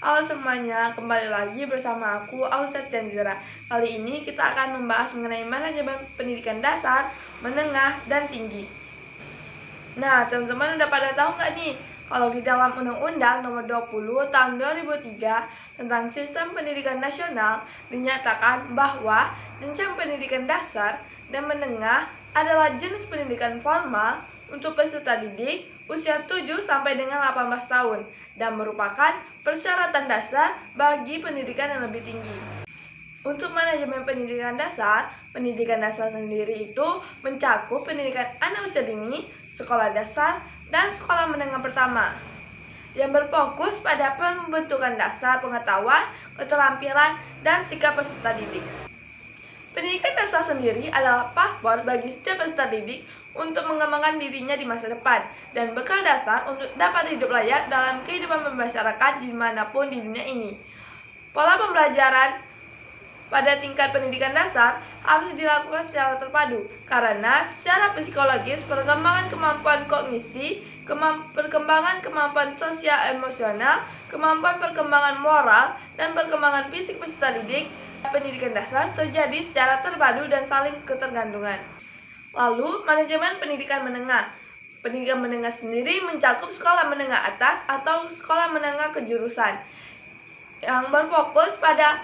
Halo semuanya, kembali lagi bersama aku, Ausat Chandra. Kali ini kita akan membahas mengenai manajemen pendidikan dasar, menengah, dan tinggi. Nah, teman-teman udah pada tahu nggak nih, kalau di dalam Undang-Undang Nomor 20 Tahun 2003 tentang Sistem Pendidikan Nasional dinyatakan bahwa jenjang pendidikan dasar dan menengah adalah jenis pendidikan formal untuk peserta didik usia 7 sampai dengan 18 tahun dan merupakan persyaratan dasar bagi pendidikan yang lebih tinggi. Untuk manajemen pendidikan dasar sendiri itu mencakup pendidikan anak usia dini, sekolah dasar, dan sekolah menengah pertama yang berfokus pada pembentukan dasar pengetahuan, keterampilan, dan sikap peserta didik. Pendidikan dasar sendiri adalah paspor bagi setiap peserta didik untuk mengembangkan dirinya di masa depan dan bekal dasar untuk dapat hidup layak dalam kehidupan bermasyarakat dimanapun di dunia ini. Pola pembelajaran pada tingkat pendidikan dasar harus dilakukan secara terpadu karena secara psikologis perkembangan kemampuan kognisi, perkembangan kemampuan sosial emosional, kemampuan perkembangan moral, dan perkembangan fisik peserta didik pendidikan dasar terjadi secara terpadu dan saling ketergantungan. Lalu, manajemen pendidikan menengah. Pendidikan menengah sendiri mencakup sekolah menengah atas atau sekolah menengah kejurusan yang berfokus pada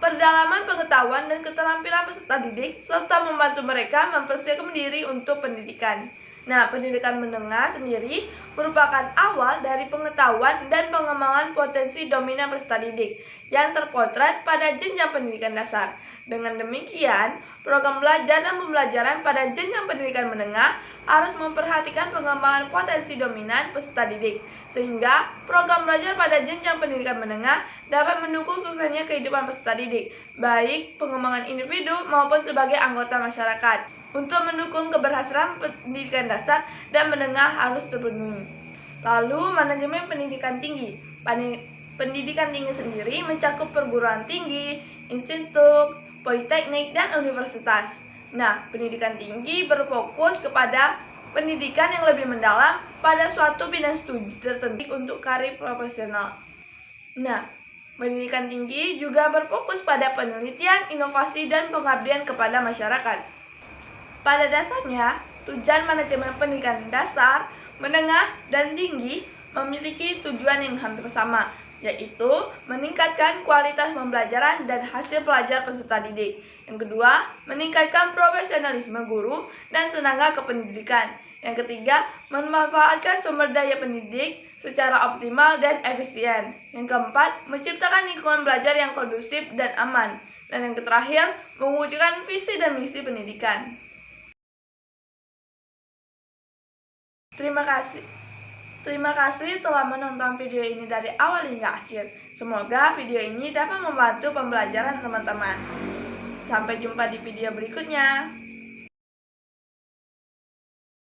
perdalaman pengetahuan dan keterampilan peserta didik serta membantu mereka mempersiapkan diri untuk pendidikan. Nah, pendidikan menengah sendiri merupakan awal dari pengetahuan dan pengembangan potensi dominan peserta didik yang terpotret pada jenjang pendidikan dasar. Dengan demikian, program belajar dan pembelajaran pada jenjang pendidikan menengah harus memperhatikan pengembangan potensi dominan peserta didik, sehingga program belajar pada jenjang pendidikan menengah dapat mendukung suksesnya kehidupan peserta didik, baik pengembangan individu maupun sebagai anggota masyarakat. Untuk mendukung keberhasilan pendidikan dasar dan menengah harus terpenuhi. Lalu, manajemen pendidikan tinggi. Pendidikan tinggi sendiri mencakup perguruan tinggi, institut, politeknik, dan universitas. Nah, pendidikan tinggi berfokus kepada pendidikan yang lebih mendalam pada suatu bidang studi tertentu untuk karir profesional. Nah, pendidikan tinggi juga berfokus pada penelitian, inovasi, dan pengabdian kepada masyarakat. Pada dasarnya, tujuan manajemen pendidikan dasar, menengah, dan tinggi memiliki tujuan yang hampir sama, yaitu meningkatkan kualitas pembelajaran dan hasil pelajar peserta didik. Yang kedua, meningkatkan profesionalisme guru dan tenaga kependidikan. Yang ketiga, memanfaatkan sumber daya pendidik secara optimal dan efisien. Yang keempat, menciptakan lingkungan belajar yang kondusif dan aman. Dan yang terakhir, mewujudkan visi dan misi pendidikan. Terima kasih telah menonton video ini dari awal hingga akhir. Semoga video ini dapat membantu pembelajaran teman-teman. Sampai jumpa di video berikutnya.